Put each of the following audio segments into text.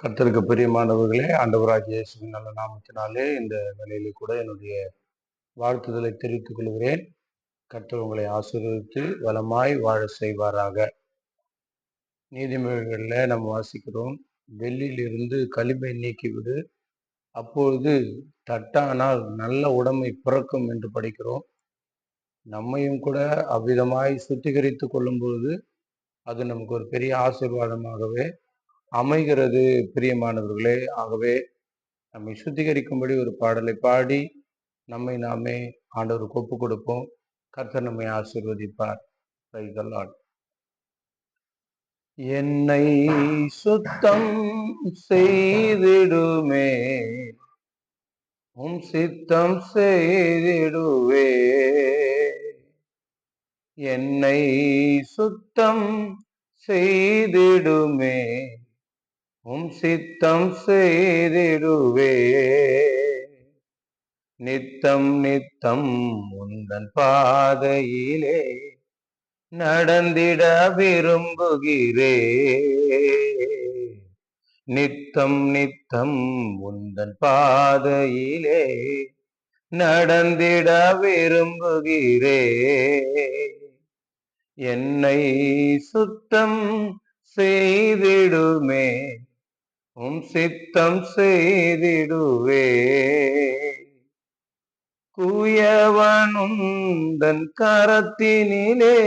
கர்த்தருக்கு பிரியமானவர்களே, ஆண்டவராகிய இயேசுவின் நல்ல நாமத்தினாலே இந்த வேளையிலே கூட என்னுடைய வாழ்த்துதலை தெரிவித்துக் கொள்கிறேன். கர்த்தர் உங்களை ஆசீர்வதித்து வளமாய் வாழ செய்வாராக. நீதிமொழிகளில் நம்ம வாசிக்கிறோம், வெள்ளியிலிருந்து களிமை நீக்கிவிடு, அப்பொழுது தட்டானால் நல்ல உடைமை பிறக்கும் என்று படிக்கிறோம். நம்மையும் கூட அவ்விதமாய் சுத்திகரித்து கொள்ளும் பொழுது அது நமக்கு ஒரு பெரிய ஆசீர்வாதமாகவே அமைகிறது. பிரியமானவர்களே, ஆகவே நம்மை சுத்திகரிக்கும்படி ஒரு பாடலை பாடி நம்மை நாமே ஆண்டவருக்கு ஒப்பு கொடுப்போம். கர்த்தர் நம்மை ஆசீர்வதிப்பார். Praise the Lord. என்னை சுத்தம் செய்திடுமே, உம் சித்தம் செய்திடுவே. என்னை சுத்தம் செய்திடுமே, உம் சித்தம் செய்திடுவே. நித்தம் நித்தம் உந்தன் பாதையிலே நடந்திட விரும்புகிறே. நித்தம் நித்தம் உந்தன் பாதையிலே நடந்திட விரும்புகிறே. என்னை சுத்தம் செய்திடுமே, உம் சித்தம் செய்திடுவே. குயவனுந்தன் கரத்தினிலே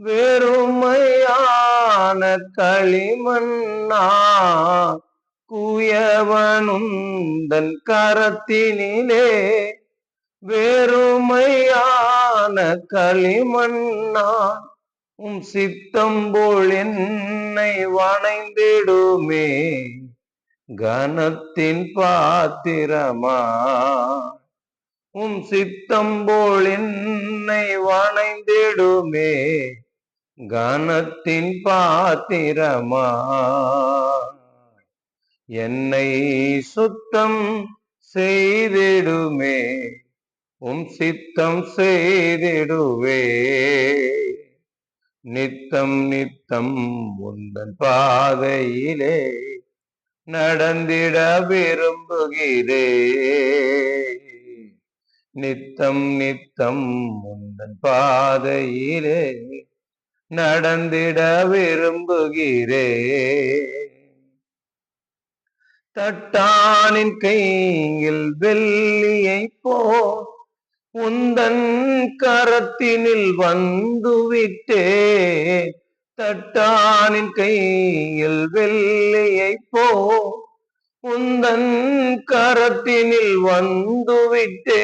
வெறுமையான களிமண்ணா. குயவனுந்தன் கரத்தினிலே வெறுமையான களிமண்ணா. உம் சித்தம் போல் என்னை வணைந்திடுமே, கனத்தின் பாத்திரமா. உம் சித்தம் போல் என்னை வணைந்திடுமே, கனத்தின் பாத்திரமா. என்னை சுத்தம் செய்திடுமே, உம் சித்தம் செய்திடுவே. நித்தம் நித்தம் உந்தன் பாதையிலே நடந்திட விரும்புகிறே. நித்தம் நித்தம் உந்தன் பாதையிலே நடந்திட விரும்புகிறே. தட்டானின் கையில் வெள்ளியை போ உந்தன் கரத்தினில் வந்துவிட்டே. தட்டானின் கையில் வெள்ளியை போ உந்தன் கரத்தினில் வந்துவிட்டே.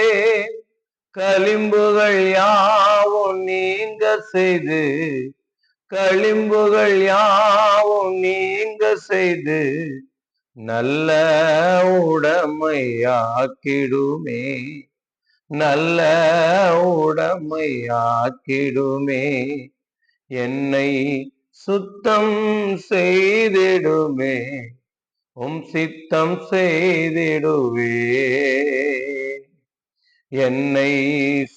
களிம்புகள் யாவும் நீங்க செய்து, களிம்புகள் யாவும் நீங்க செய்து நல்ல உடமையாக்கிடுமே, நல்ல உடமையாக்கிடுமே. என்னை சுத்தம் செய்திடுமே, உம் சித்தம் செய்திடுவே. என்னை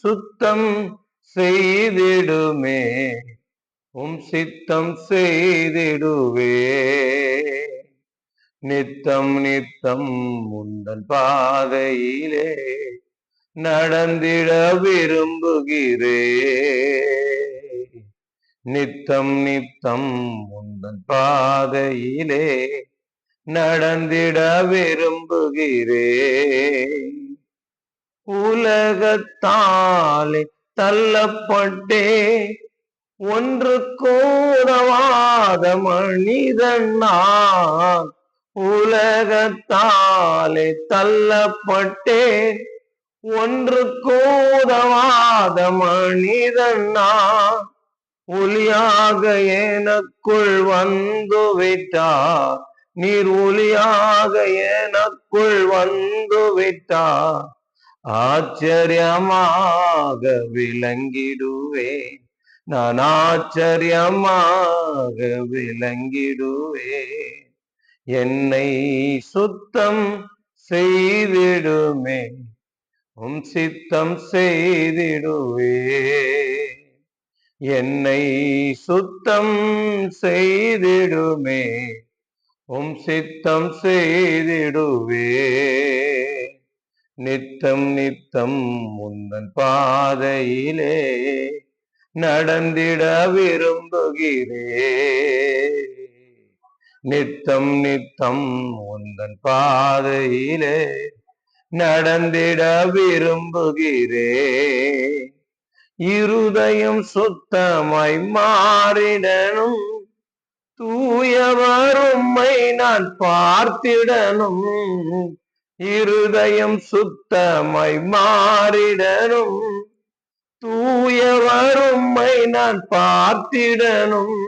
சுத்தம் செய்திடுமே, உம் சித்தம் செய்திடுவே. நித்தம் நித்தம் உந்தன் பாதையிலே நடந்திட விரும்புகிறே. நித்தம் நித்தம் உந்தன் பாதையிலே நடந்திட விரும்புகிறே. உலகத்தாலே தள்ளப்பட்டே ஒன்று கூடவாத மனிதன் நான். உலகத்தாலே தள்ளப்பட்டே ஒன்று கூடவாத மனிதன் நான். ஒளியாக எனக்குள் வந்து விட்டார், நீர் ஒளியாக எனக்குள் வந்து விட்டார். ஆச்சரியமாக விளங்கிடுவேன், நான் ஆச்சரியமாக விளங்கிடுவேன். என்னை சுத்தம் செய்திடுமே, உம் சித்தம் செய்திடுவே. என்னை சுத்தம் செய்திடுமே, உம் சித்தம் செய்திடுவே. நித்தம் நித்தம் முந்தன் பாதையிலே நடந்திட விரும்புகிறே. நித்தம் நித்தம் முந்தன் பாதையிலே நடந்திட விரும்புகிறே. இருதயம் சுத்தமாய் மாறிடனும், தூயவர் உம்மை நான் பார்த்திடனும். இருதயம் சுத்தமாய் மாறிடனும், தூயவர் உம்மை நான் பார்த்திடனும்.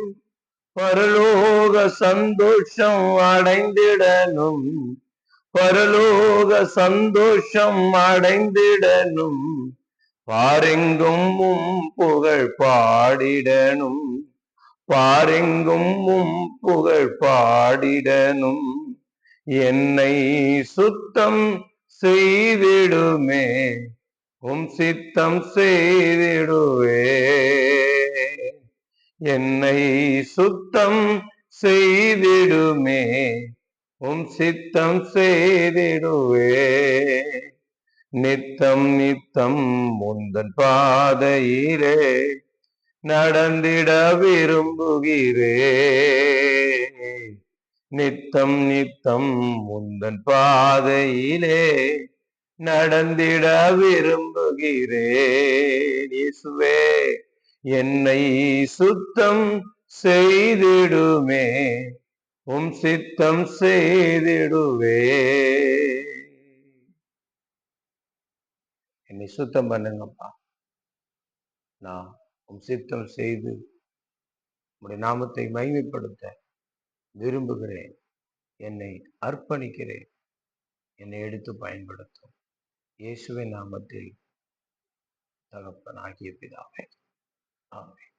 பரலோக சந்தோஷம் அடைந்திடனும், பரலோக சந்தோஷம் அடைந்திடனும். பாரெங்கும் உம் புகழ் பாடிடனும், பாரெங்கும் உம் புகழ் பாடிடனும். என்னை சுத்தம் செய்திடுமே, உம் சித்தம் செய்திடுவே. என்னை சுத்தம் செய்திடுமே, உம் சித்தம் செய்திடுவே. நித்தம் நித்தம் முந்தன் பாதையிலே நடந்திட விரும்புகிறே. நித்தம் நித்தம் முந்தன் பாதையிலே நடந்திட விரும்புகிறேன். இயேசுவே, என்னை சுத்தம் செய்திடுமே, உம் சித்தம் செய்திடுவே. என்னை சுத்தம் பண்ணுங்கப்பா. நான் உம் சித்தம் செய்து உம்முடைய நாமத்தை மகிமைப்படுத்த விரும்புகிறேன். என்னை அர்ப்பணிக்கிறேன். என்னை எடுத்து பயன்படுத்தும். இயேசுவின் நாமத்தில் தகப்பனாகிய பிதாவே, ஆமென்.